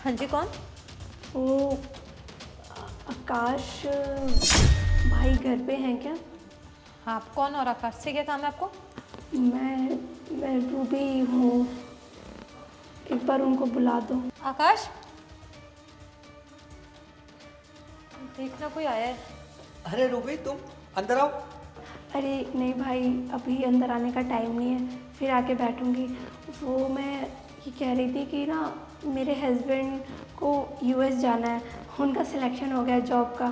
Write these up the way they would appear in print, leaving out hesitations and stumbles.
हाँ जी, कौन? वो आकाश भाई घर पे हैं क्या? आप कौन और आकाश से क्या काम है आपको? मैं रूबी हूँ, एक बार उनको बुला दो। आकाश, देखना कोई आया है। अरे रूबी तुम अंदर आओ। अरे नहीं भाई, अभी अंदर आने का टाइम नहीं है, फिर आके बैठूँगी। वो मैं ये कह रही थी कि ना मेरे हस्बैंड को यूएस जाना है, उनका सिलेक्शन हो गया जॉब का,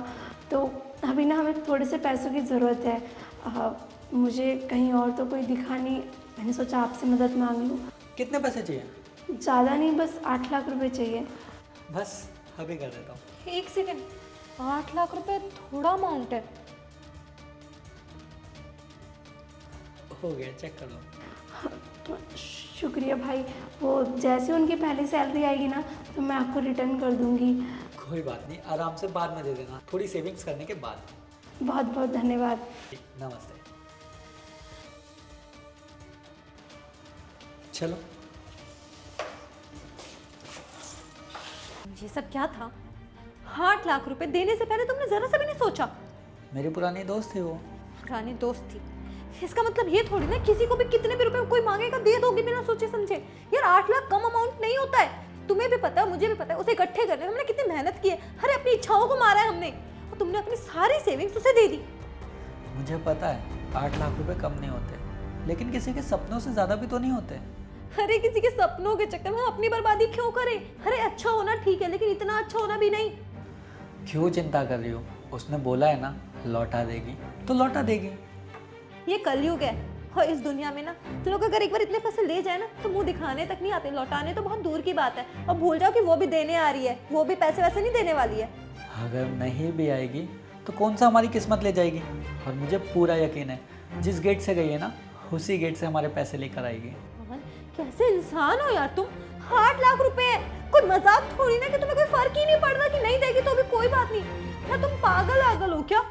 तो अभी ना हमें थोड़े से पैसों की ज़रूरत है। मुझे कहीं और तो कोई दिखा नहीं, मैंने सोचा आपसे मदद मांग लूँ। कितने पैसे चाहिए? ज़्यादा नहीं, बस 8 लाख रुपए चाहिए। बस अभी कर देता हूँ। एक सेकंड, 8 लाख रुपए थोड़ा अमाउंट है। हो गया, चेक कर लो। शुक्रिया भाई, वो जैसे उनकी पहली सैलरी आएगी ना तो मैं आपको रिटर्न कर दूँगी। कोई बात नहीं, आराम से बाद में दे देना, थोड़ी सेविंग्स करने के बाद। बहुत बहुत धन्यवाद। नमस्ते। चलो। ये सब क्या था? 8 लाख रुपए देने से पहले तुमने जरा सा भी नहीं सोचा? मेरी पुरानी दोस्त थी वो। पुरानी दोस्त थी, इसका मतलब ये थोड़ी ना किसी को भी कितने भी रुपए कोई मांगेगा दे दोगे बिना सोचे समझे। यार 8 लाख कम अमाउंट नहीं होता है, तुम्हें भी पता है मुझे भी पता है। उसे इकट्ठे करने में हमने कितनी मेहनत की है, अरे अपनी इच्छाओं को मारा है हमने, और तुमने अपनी सारी सेविंग्स उसे दे दी। मुझे पता है 8 लाख रुपए कम नहीं होते, लेकिन किसी के सपनों से ज़्यादा भी तो नहीं होते। अरे किसी के सपनों के चक्कर में हम अपनी बर्बादी क्यों करें? अरे अच्छा होना ठीक है, लेकिन इतना अच्छा होना भी नहीं। क्यों चिंता कर रही हो? उसने बोला है ना लौटा देगी, तो लौटा देगी। ये कलयुग है, और इस दुनिया में ना लोग अगर एक बार इतने पैसे ले जाए ना तो मुंह दिखाने तक नहीं आते, लौटाने तो बहुत दूर की बात है। और भूल जाओ कि वो भी देने आ रही है, वो भी पैसे वैसे नहीं देने वाली है। अगर नहीं भी आएगी तो कौन सा हमारी किस्मत ले जाएगी। और मुझे पूरा यकीन है जिस गेट से गई है ना उसी गेट से हमारे पैसे लेकर आएगी। मोहन, कैसे इंसान हो यार तुम? 8 लाख रुपए है, कोई मजाक थोड़ी ना कि तुम्हें कोई फर्क ही नहीं पड़ रहा कि नहीं देगी तो भी कोई बात नहीं। क्या तुम पागल आगल हो क्या?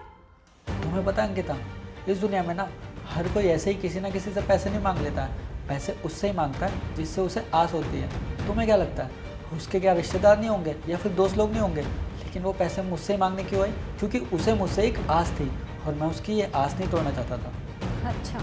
तुम्हें पता है अंकिता, इस दुनिया में ना हर कोई ऐसे ही किसी ना किसी से पैसे नहीं मांग लेता है, पैसे उससे ही मांगता है जिससे उसे आस होती है। तुम्हें क्या लगता है उसके क्या रिश्तेदार नहीं होंगे या फिर दोस्त लोग नहीं होंगे? लेकिन वो पैसे मुझसे ही मांगने क्यों आई? क्योंकि उसे मुझसे एक आस थी और मैं उसकी ये आस नहीं तोड़ना चाहता था। अच्छा,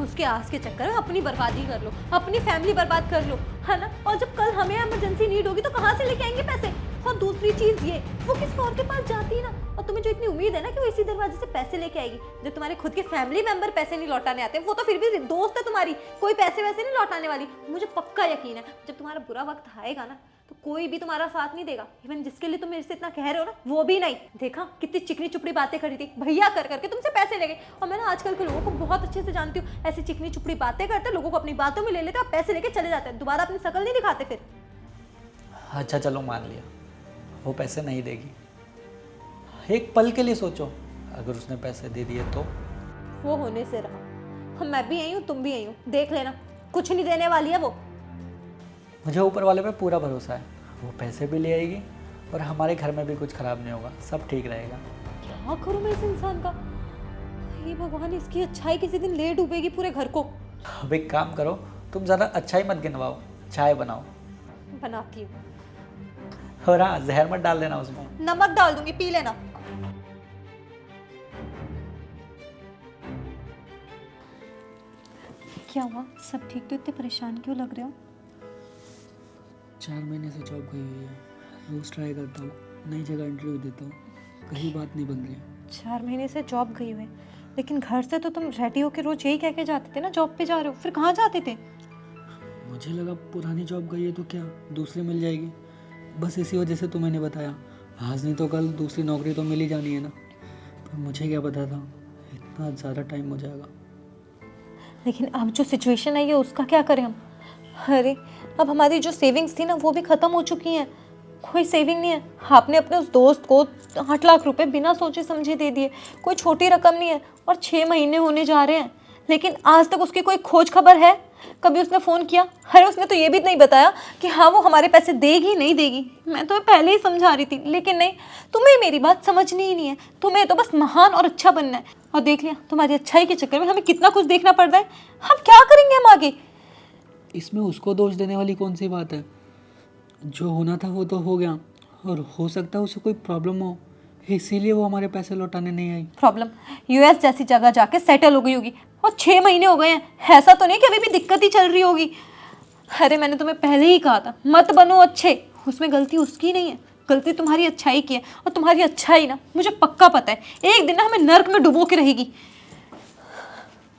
उसके आस के चक्कर में अपनी बर्बादी कर लो, अपनी फैमिली बर्बाद कर लो, है ना? और जब कल हमें इमरजेंसी नीड होगी तो कहाँ से लेके आएंगे पैसे? और दूसरी चीज ये, वो किसी और के पास जाती है ना, और तुम्हें जो इतनी उम्मीद है ना कि वो इसी दरवाजे से पैसे लेके आएगी, जब तुम्हारे खुद के फैमिली मेंबर पैसे नहीं लौटाने आते, वो तो फिर भी दोस्त है तुम्हारी, कोई पैसे वैसे नहीं लौटाने वाली। मुझे पक्का यकीन है जब तुम्हारा बुरा वक्त आएगा ना तो कोई भी तुम्हारा साथ नहीं देगा। इवन जिसके लिए तुम मेरे से इतना कह रहे हो ना वो भी नहीं। देखा कितनी चिकनी चुपड़ी बातें करी थी, भैया कर करके तुमसे पैसे ले गए। और मैं ना आजकल के लोगों को बहुत अच्छे से जानती हूँ, ऐसी चिकनी चुपड़ी बातें करते, लोगों को अपनी बातों में ले लेते और पैसे लेके चले जाते हैं, दोबारा अपनी शकल नहीं दिखाते फिर। अच्छा चलो मान लिया वो पैसे नहीं देगी, एक पल के लिए सोचो अगर उसने पैसे दे दिए तो। वो होने से रहा, हम मैं भी यही हूँ तुम भी यही हो, देख लेना कुछ नहीं देने वाली है वो। मुझे ऊपर वाले पे पूरा भरोसा है, वो पैसे भी ले आएगी और हमारे घर में भी कुछ खराब नहीं होगा, सब ठीक रहेगा। क्या करूँ मैं इस इंसान का? ये भगवान, इसकी अच्छाई किसी दिन ले डूबेगी पूरे घर को। अब एक काम करो, तुम ज़्यादा अच्छा ही मत गिनवाओ, चाय बनाओ। बनाती हूँ। और हाँ, जहर मत डाल देना उसमें। नमक डाल दूंगी, पी लेना। क्या हुआ? सब ठीक तो? इतने परेशान क्यों लग रहे हो? 4 महीने से जॉब गई हुई है, रोज़ ट्राई करता हूँ, नई जगह इंटरव्यू देता हूँ, कहीं बात नहीं बन रही। 4 महीने से जॉब गई हुई, लेकिन घर से तो तुम रेडी होकर रोज यही कह के जाते थे ना जॉब पे जा रहे हो, फिर कहाँ जाते थे? मुझे लगा पुरानी जॉब गई है तो क्या दूसरी मिल जाएगी, बस इसी वजह से तुम्हें नहीं बताया। आज नहीं तो कल दूसरी नौकरी तो मिल ही जानी है ना, पर मुझे क्या पता था इतना ज़्यादा टाइम हो जाएगा। लेकिन अब जो सिचुएशन है ये, उसका क्या करें हम? अरे अब हमारी जो सेविंग्स थी ना वो भी ख़त्म हो चुकी हैं, कोई सेविंग नहीं है। आपने अपने उस दोस्त को 8 लाख रुपए बिना सोचे समझे दे दिए, कोई छोटी रकम नहीं है, और 6 महीने होने जा रहे हैं, लेकिन आज तक उसकी कोई खोज खबर है? कभी उसने फ़ोन किया? अरे उसने तो ये भी नहीं बताया कि हाँ वो हमारे पैसे देगी नहीं देगी। मैं तो पहले ही समझा रही थी, लेकिन नहीं, तुम्हें मेरी बात समझनी ही नहीं है, तुम्हें तो बस महान और अच्छा बनना है। और देख लिया, तुम्हारी अच्छाई के चक्कर में हमें कितना कुछ देखना पड़ रहा है। हम क्या करेंगे हम आगे? इसमें उसको दोष देने वाली कौन सी बात है? जो होना था वो तो हो गया, और हो सकता है उसे कोई प्रॉब्लम हो, इसीलिए वो हमारे पैसे लौटाने नहीं आई। प्रॉब्लम? यूएस जैसी जगह जाके सेटल हो गई होगी और 6 महीने हो गए हैं, ऐसा तो नहीं कि अभी भी दिक्कत ही चल रही होगी। अरे मैंने तुम्हें पहले ही कहा था मत बनो अच्छे, उसमें गलती उसकी नहीं है, गलती तुम्हारी अच्छाई की है। और तुम्हारी अच्छाई ना मुझे पक्का पता है एक दिन ना हमें नर्क में डुबो के रहेगी।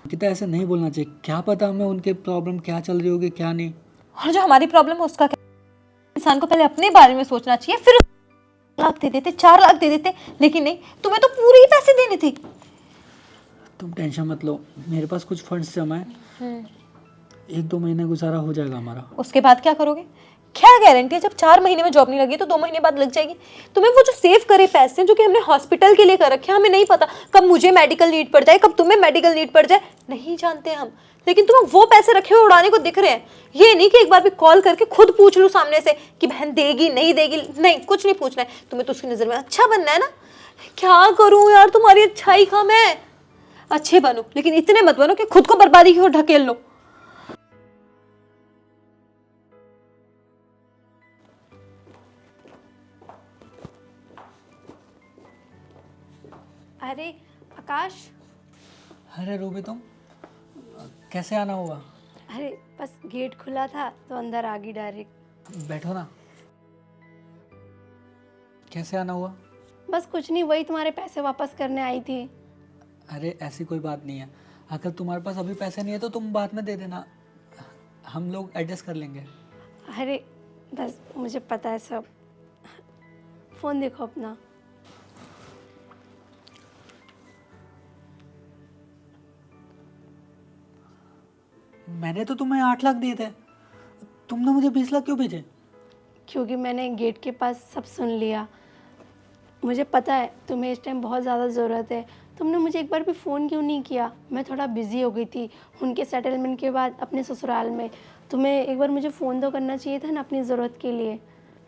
अंकिता ऐसे नहीं बोलना चाहिए, क्या पता हमें उनके प्रॉब्लम क्या चल रही होगी क्या नहीं। और जो हमारी प्रॉब्लम है उसका क्या? इंसान को पहले अपने बारे में सोचना चाहिए, फिर 1 लाख दे देते, 4 लाख दे देते, लेकिन नहीं, तुम्हें तो पूरे ही पैसे देने थे। तुम टेंशन मत लो, मेरे पास कुछ फंड्स जमा है, 1-2 महीने गुजारा हो जाएगा हमारा। उसके बाद क्या करोगे? क्या गारंटी है जब 4 महीने में जॉब नहीं लगी तो 2 महीने बाद लग जाएगी? तुम्हें वो जो सेव करे पैसे जो कि हमने हॉस्पिटल के लिए कर रखे हैं, हमें नहीं पता कब मुझे मेडिकल नीड पड़ जाए, कब तुम्हें मेडिकल नीड पड़ जाए, नहीं जानते हम। लेकिन तुम्हें वो पैसे रखे हुए उड़ाने को दिख रहे हैं। ये नहीं कि एक बार भी कॉल करके खुद पूछ लूँ सामने से कि बहन देगी नहीं देगी, नहीं, कुछ नहीं पूछना है। तुम्हें तो उसकी नज़र में अच्छा बनना है ना। क्या करूँ यार, तुम्हारी अच्छाई का मैं अच्छे बनो, लेकिन इतने मत बनो कि खुद को बर्बादी की ओर ढकेल लो। अरे आकाश, अरे रूबी तुम कैसे आना हुआ? अरे बस गेट खुला था तो अंदर आ गई डायरेक्ट। बैठो ना। कैसे आना हुआ? बस कुछ नहीं, वही तुम्हारे पैसे वापस करने आई थी। अरे ऐसी कोई बात नहीं है, अगर तुम्हारे पास अभी पैसे नहीं है तो तुम बाद में दे देना, हम लोग एडजस्ट कर लेंगे। अरे बस मुझे पता है सब। फ़ोन देखो अपना। मैंने तो तुम्हें 8 लाख दिए थे, तुमने मुझे 20 लाख क्यों भेजे? क्योंकि मैंने गेट के पास सब सुन लिया। मुझे पता है तुम्हें इस टाइम बहुत ज़्यादा ज़रूरत है। तुमने मुझे एक बार भी फ़ोन क्यों नहीं किया? मैं थोड़ा बिज़ी हो गई थी उनके सेटलमेंट के बाद अपने ससुराल में। तुम्हें एक बार मुझे फ़ोन तो करना चाहिए था ना अपनी ज़रूरत के लिए।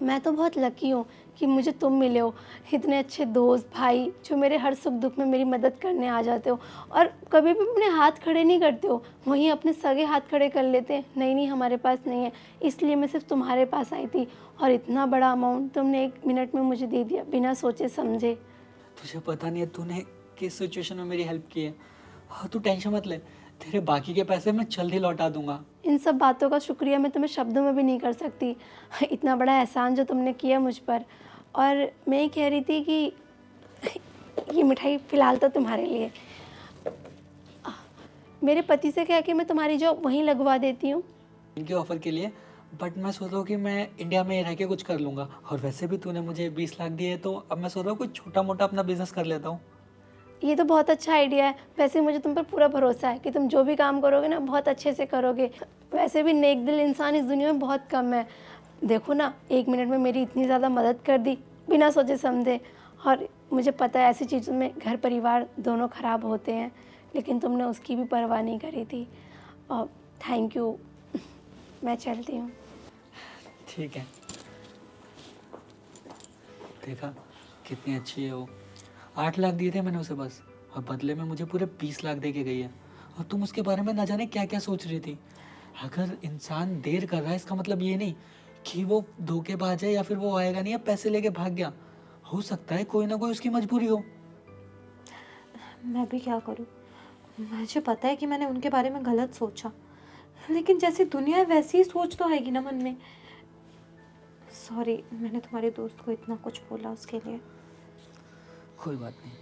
मैं तो बहुत लकी हूँ कि मुझे तुम मिले हो, इतने अच्छे दोस्त भाई जो मेरे हर सुख दुख में मेरी मदद करने आ जाते हो और कभी भी अपने हाथ खड़े नहीं करते हो, वहीं अपने सगे हाथ खड़े कर लेते हैं। नहीं हमारे पास नहीं है, इसलिए मैं सिर्फ तुम्हारे पास आई थी और इतना बड़ा अमाउंट तुमने 1 मिनट में मुझे दे दिया बिना सोचे समझे। तुझे पता नहीं है तूने किस सिचुएशन में मेरी हेल्प की है। हाँ तू टेंशन मत ले, तेरे बाकी के पैसे मैं जल्दी लौटा दूंगा। इन सब बातों का शुक्रिया मैं तुम्हें शब्दों में भी नहीं कर सकती, इतना बड़ा एहसान जो तुमने किया मुझ पर। और मैं ये कह रही थी कि ये मिठाई फ़िलहाल तो तुम्हारे लिए। मेरे पति से कह के मैं तुम्हारी जॉब वहीं लगवा देती हूँ। इनके ऑफ़र के लिए, बट मैं सोच रहा हूँ कि मैं इंडिया में रह के कुछ कर लूँगा, और वैसे भी तूने मुझे 20 लाख दिए तो अब मैं सोच रहा हूँ कुछ छोटा मोटा अपना बिजनेस कर लेता हूँ। ये तो बहुत अच्छा आइडिया है। वैसे मुझे तुम पर पूरा भरोसा है कि तुम जो भी काम करोगे ना बहुत अच्छे से करोगे। वैसे भी नेक दिल इंसान इस दुनिया में बहुत कम है। देखो ना, 1 मिनट में मेरी इतनी ज़्यादा मदद कर दी बिना सोचे समझे। और मुझे पता है ऐसी चीज़ों में घर परिवार दोनों ख़राब होते हैं, लेकिन तुमने उसकी भी परवाह नहीं करी थी। और थैंक यू। मैं चलती हूँ। ठीक है, देखा कितनी अच्छी है वो। 8 लाख दिए थे मैंने उसे बस, और बदले में मुझे पूरे 20 लाख दे के गई है। और तुम उसके बारे में ना जाने क्या क्या सोच रही थी। अगर इंसान देर कर रहा है इसका मतलब ये नहीं कि वो धोखेबाज है या फिर वो आएगा नहीं या पैसे लेके भाग गया। हो सकता है कोई ना कोई उसकी मजबूरी हो। मैं भी क्या करूं, मुझे पता है कि मैंने उनके बारे में गलत सोचा, लेकिन जैसी दुनिया है वैसी ही सोच तो आएगी ना मन में। सॉरी, मैंने तुम्हारे दोस्त को इतना कुछ बोला उसके लिए। कोई बात नहीं।